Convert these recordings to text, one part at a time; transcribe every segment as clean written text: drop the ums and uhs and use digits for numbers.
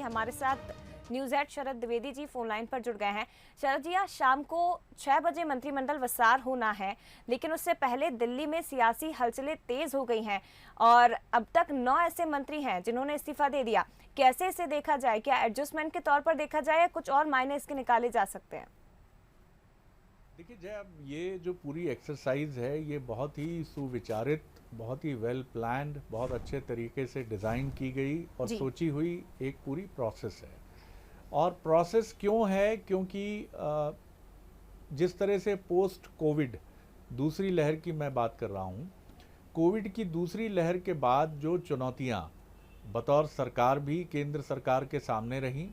हमारे साथ news at Sharad Dwivedi ji phone line पर जुड़ गए हैं। शरद जी, आज शाम को 6 बजे मंत्रिमंडल विस्तार होना है, लेकिन उससे पहले दिल्ली में सियासी हलचलें तेज हो गई हैं और अब तक 9 ऐसे मंत्री हैं जिन्होंने इस्तीफा दे दिया। कैसे इसे देखा जाए? क्या एडजस्टमेंट के तौर पर देखा जाए या कुछ और मायने इसके निकाले जा सकते हैं? देखिए जय, अब ये जो पूरी एक्सरसाइज है ये बहुत ही सुविचारित, बहुत ही वेल प्लान्ड, बहुत अच्छे तरीके से डिज़ाइन की गई और सोची हुई एक पूरी प्रोसेस है। और प्रोसेस क्यों है? क्योंकि जिस तरह से पोस्ट कोविड दूसरी लहर की मैं बात कर रहा हूँ, कोविड की दूसरी लहर के बाद जो चुनौतियाँ बतौर सरकार भी केंद्र सरकार के सामने रहीं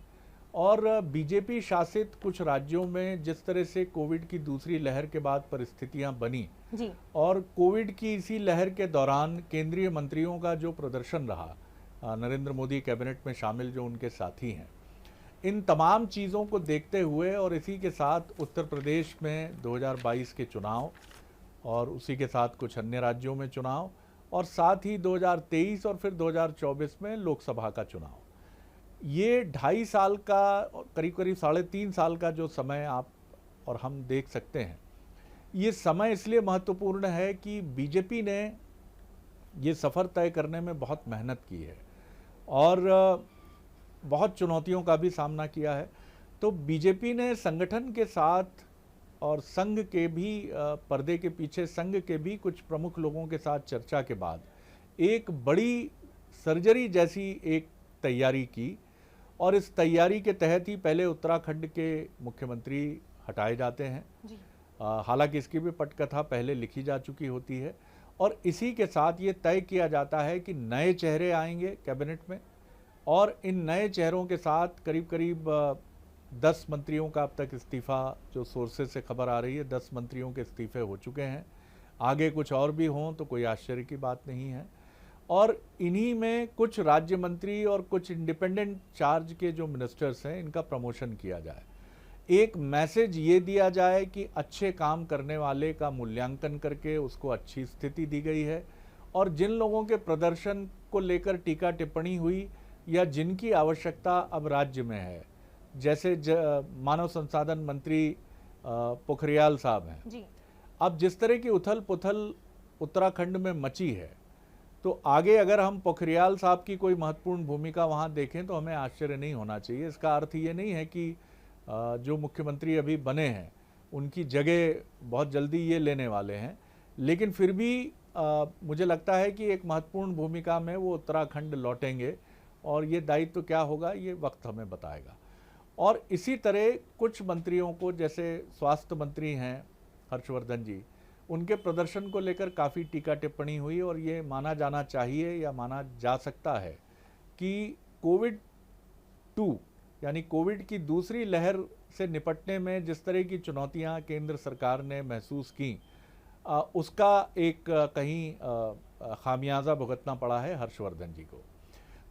और बीजेपी शासित कुछ राज्यों में जिस तरह से कोविड की दूसरी लहर के बाद परिस्थितियां बनी जी। और कोविड की इसी लहर के दौरान केंद्रीय मंत्रियों का जो प्रदर्शन रहा, नरेंद्र मोदी कैबिनेट में शामिल जो उनके साथी हैं, इन तमाम चीज़ों को देखते हुए और इसी के साथ उत्तर प्रदेश में 2022 के चुनाव और उसी के साथ कुछ अन्य राज्यों में चुनाव और साथ ही 2023 और फिर 2024 में लोकसभा का चुनाव, ये 2.5 साल का, करीब करीब 3.5 साल का जो समय आप और हम देख सकते हैं। ये समय इसलिए महत्वपूर्ण है कि बीजेपी ने ये सफ़र तय करने में बहुत मेहनत की है और बहुत चुनौतियों का भी सामना किया है। तो बीजेपी ने संगठन के साथ और संघ के भी पर्दे के पीछे संघ के भी कुछ प्रमुख लोगों के साथ चर्चा के बाद एक बड़ी सर्जरी जैसी एक तैयारी की और इस तैयारी के तहत ही पहले उत्तराखंड के मुख्यमंत्री हटाए जाते हैं। हालांकि इसकी भी पटकथा पहले लिखी जा चुकी होती है और इसी के साथ ये तय किया जाता है कि नए चेहरे आएंगे कैबिनेट में और इन नए चेहरों के साथ करीब करीब 10 मंत्रियों का अब तक इस्तीफा, जो सोर्सेज से खबर आ रही है, 10 मंत्रियों के इस्तीफे हो चुके हैं। आगे कुछ और भी हों तो कोई आश्चर्य की बात नहीं है। और इन्हीं में कुछ राज्य मंत्री और कुछ इंडिपेंडेंट चार्ज के जो मिनिस्टर्स हैं, इनका प्रमोशन किया जाए। एक मैसेज ये दिया जाए कि अच्छे काम करने वाले का मूल्यांकन करके उसको अच्छी स्थिति दी गई है और जिन लोगों के प्रदर्शन को लेकर टीका टिप्पणी हुई या जिनकी आवश्यकता अब राज्य में है, जैसे मानव संसाधन मंत्री पोखरियाल साहब हैं जी। अब जिस तरह की उथल पुथल उत्तराखंड में मची है, तो आगे अगर हम पोखरियाल साहब की कोई महत्वपूर्ण भूमिका वहाँ देखें तो हमें आश्चर्य नहीं होना चाहिए। इसका अर्थ ये नहीं है कि जो मुख्यमंत्री अभी बने हैं उनकी जगह बहुत जल्दी ये लेने वाले हैं, लेकिन फिर भी मुझे लगता है कि एक महत्वपूर्ण भूमिका में वो उत्तराखंड लौटेंगे और ये दायित्व क्या होगा ये वक्त हमें बताएगा। और इसी तरह कुछ मंत्रियों को, जैसे स्वास्थ्य मंत्री हैं हर्षवर्धन जी, उनके प्रदर्शन को लेकर काफ़ी टीका टिप्पणी हुई और ये माना जाना चाहिए या माना जा सकता है कि कोविड 2 यानी कोविड की दूसरी लहर से निपटने में जिस तरह की चुनौतियां केंद्र सरकार ने महसूस की, उसका एक कहीं खामियाजा भुगतना पड़ा है हर्षवर्धन जी को।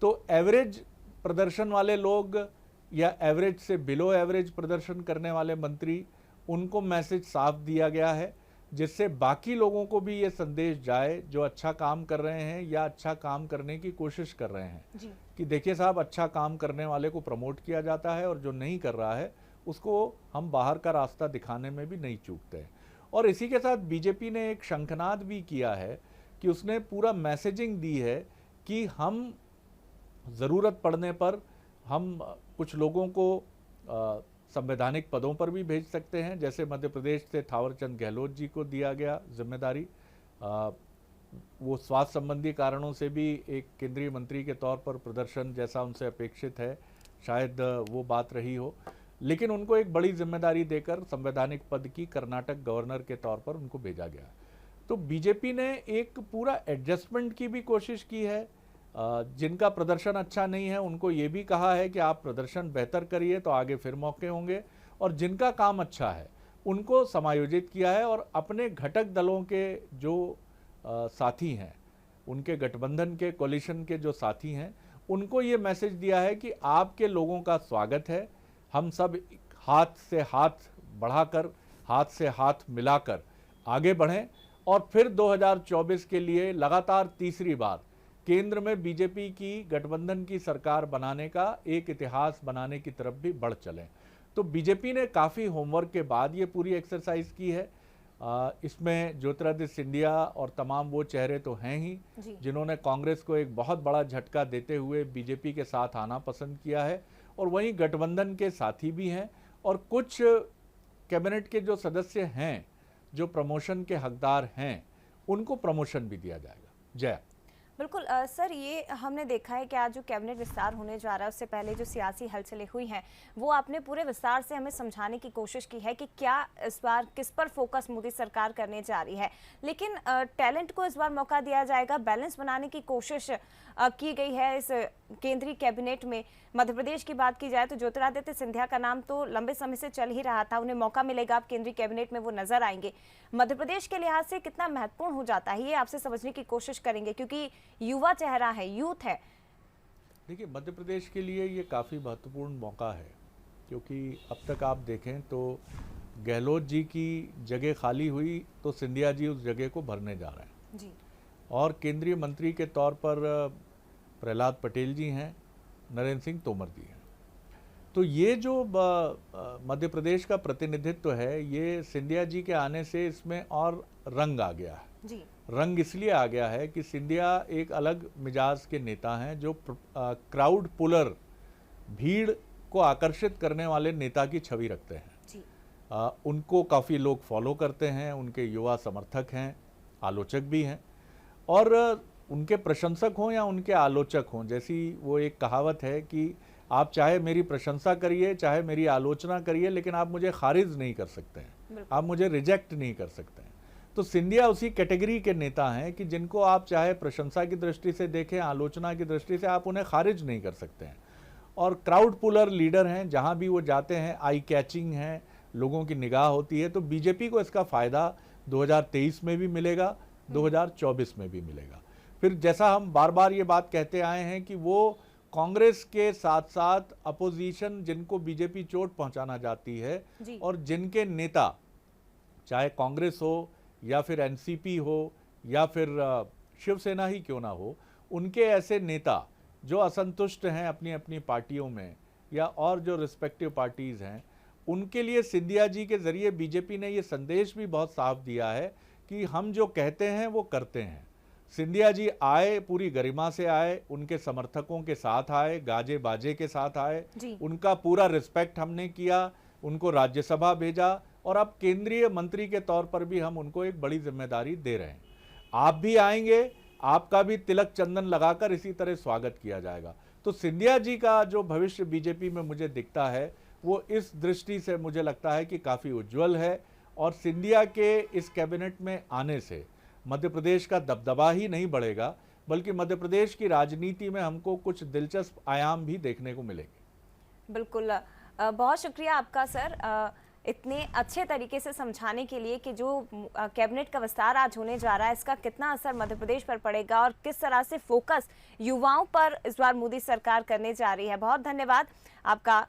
तो एवरेज प्रदर्शन वाले लोग या एवरेज से बिलो एवरेज प्रदर्शन करने वाले मंत्री, उनको मैसेज साफ दिया गया है जिससे बाकी लोगों को भी ये संदेश जाए जो अच्छा काम कर रहे हैं या अच्छा काम करने की कोशिश कर रहे हैं कि देखिए साहब, अच्छा काम करने वाले को प्रमोट किया जाता है और जो नहीं कर रहा है उसको हम बाहर का रास्ता दिखाने में भी नहीं चूकते हैं। और इसी के साथ बीजेपी ने एक शंखनाद भी किया है कि उसने पूरा मैसेजिंग दी है कि हम ज़रूरत पड़ने पर हम कुछ लोगों को संवैधानिक पदों पर भी भेज सकते हैं। जैसे मध्य प्रदेश से थावरचंद गहलोत जी को दिया गया जिम्मेदारी, वो स्वास्थ्य संबंधी कारणों से भी एक केंद्रीय मंत्री के तौर पर प्रदर्शन जैसा उनसे अपेक्षित है, शायद वो बात रही हो, लेकिन उनको एक बड़ी जिम्मेदारी देकर संवैधानिक पद की कर्नाटक गवर्नर के तौर पर उनको भेजा गया। तो बीजेपी ने एक पूरा एडजस्टमेंट की भी कोशिश की है। जिनका प्रदर्शन अच्छा नहीं है उनको ये भी कहा है कि आप प्रदर्शन बेहतर करिए तो आगे फिर मौके होंगे, और जिनका काम अच्छा है उनको समायोजित किया है और अपने घटक दलों के जो साथी हैं, उनके गठबंधन के कोलिशन के जो साथी हैं, उनको ये मैसेज दिया है कि आपके लोगों का स्वागत है, हम सब हाथ से हाथ बढ़ाकर, हाथ से हाथ मिलाकर आगे बढ़ें और फिर 2024 के लिए लगातार तीसरी बार केंद्र में बीजेपी की गठबंधन की सरकार बनाने का एक इतिहास बनाने की तरफ भी बढ़ चलें। तो बीजेपी ने काफ़ी होमवर्क के बाद ये पूरी एक्सरसाइज की है। इसमें ज्योतिरादित्य सिंधिया और तमाम वो चेहरे तो हैं ही जिन्होंने कांग्रेस को एक बहुत बड़ा झटका देते हुए बीजेपी के साथ आना पसंद किया है, और वहीं गठबंधन के साथी भी हैं, और कुछ कैबिनेट के जो सदस्य हैं जो प्रमोशन के हकदार हैं उनको प्रमोशन भी दिया जाएगा। जय बिल्कुल सर, ये हमने देखा है कि आज जो कैबिनेट विस्तार होने जा रहा है उससे पहले जो सियासी हलचलें हुई हैं वो आपने पूरे विस्तार से हमें समझाने की कोशिश की है कि क्या इस बार किस पर फोकस मोदी सरकार करने जा रही है। लेकिन टैलेंट को इस बार मौका दिया जाएगा, बैलेंस बनाने की कोशिश की गई है इस केंद्रीय कैबिनेट में। मध्य प्रदेश की बात की जाए तो ज्योतिरादित्य सिंधिया का नाम तो लंबे समय से चल ही रहा था, उन्हें मौका मिलेगा, अब केंद्रीय कैबिनेट में वो नजर आएंगे। मध्य प्रदेश के लिहाज से कितना महत्वपूर्ण हो जाता है ये आपसे समझने की कोशिश करेंगे, क्योंकि युवा चेहरा है, यूथ है। देखिए, मध्य प्रदेश के लिए ये काफ़ी महत्वपूर्ण मौका है, क्योंकि अब तक आप देखें तो गहलोत जी की जगह खाली हुई तो सिंधिया जी उस जगह को भरने जा रहे हैं जी। और केंद्रीय मंत्री के तौर पर प्रहलाद पटेल जी हैं, नरेंद्र सिंह तोमर जी हैं। तो ये जो मध्य प्रदेश का प्रतिनिधित्व है, ये सिंधिया जी के आने से इसमें और रंग आ गया है जी। रंग इसलिए आ गया है कि सिंधिया एक अलग मिजाज के नेता हैं जो क्राउड पुलर, भीड़ को आकर्षित करने वाले नेता की छवि रखते हैं जी। उनको काफ़ी लोग फॉलो करते हैं, उनके युवा समर्थक हैं, आलोचक भी हैं, और उनके प्रशंसक हों या उनके आलोचक हों, जैसी वो एक कहावत है कि आप चाहे मेरी प्रशंसा करिए चाहे मेरी आलोचना करिए, लेकिन आप मुझे खारिज नहीं कर सकते हैं, आप मुझे रिजेक्ट नहीं कर सकते हैं। तो सिंधिया उसी कैटेगरी के नेता हैं कि जिनको आप चाहे प्रशंसा की दृष्टि से देखें, आलोचना की दृष्टि से, आप उन्हें खारिज नहीं कर सकते हैं। और क्राउड पुलर लीडर हैं, जहां भी वो जाते हैं आई कैचिंग हैं, लोगों की निगाह होती है। तो बीजेपी को इसका फ़ायदा 2023 में भी मिलेगा, 2024 में भी मिलेगा। फिर जैसा हम बार बार ये बात कहते आए हैं कि वो कांग्रेस के साथ साथ अपोजिशन जिनको बीजेपी चोट पहुंचाना चाहती है और जिनके नेता, चाहे कांग्रेस हो या फिर एनसीपी हो या फिर शिवसेना ही क्यों ना हो, उनके ऐसे नेता जो असंतुष्ट हैं अपनी अपनी पार्टियों में या और जो रिस्पेक्टिव पार्टीज़ हैं, उनके लिए सिंधिया जी के ज़रिए बीजेपी ने ये संदेश भी बहुत साफ दिया है कि हम जो कहते हैं वो करते हैं। सिंधिया जी आए, पूरी गरिमा से आए, उनके समर्थकों के साथ आए, गाजे बाजे के साथ आए, उनका पूरा रिस्पेक्ट हमने किया, उनको राज्यसभा भेजा, और अब केंद्रीय मंत्री के तौर पर भी हम उनको एक बड़ी जिम्मेदारी दे रहे हैं। आप भी आएंगे, आपका भी तिलक चंदन लगाकर इसी तरह स्वागत किया जाएगा। तो सिंधिया जी का जो भविष्य बीजेपी में मुझे दिखता है वो इस दृष्टि से मुझे लगता है कि काफ़ी उज्जवल है, और सिंधिया के इस कैबिनेट में आने से मध्य प्रदेश का दबदबा ही नहीं बढ़ेगा, बल्कि मध्य प्रदेश की राजनीति में हमको कुछ दिलचस्प आयाम भी देखने को मिलेंगे। बिल्कुल, बहुत शुक्रिया आपका सर, इतने अच्छे तरीके से समझाने के लिए कि जो कैबिनेट का विस्तार आज होने जा रहा है इसका कितना असर मध्य प्रदेश पर पड़ेगा और किस तरह से फोकस युवाओं पर इस बार मोदी सरकार करने जा रही है। बहुत धन्यवाद आपका।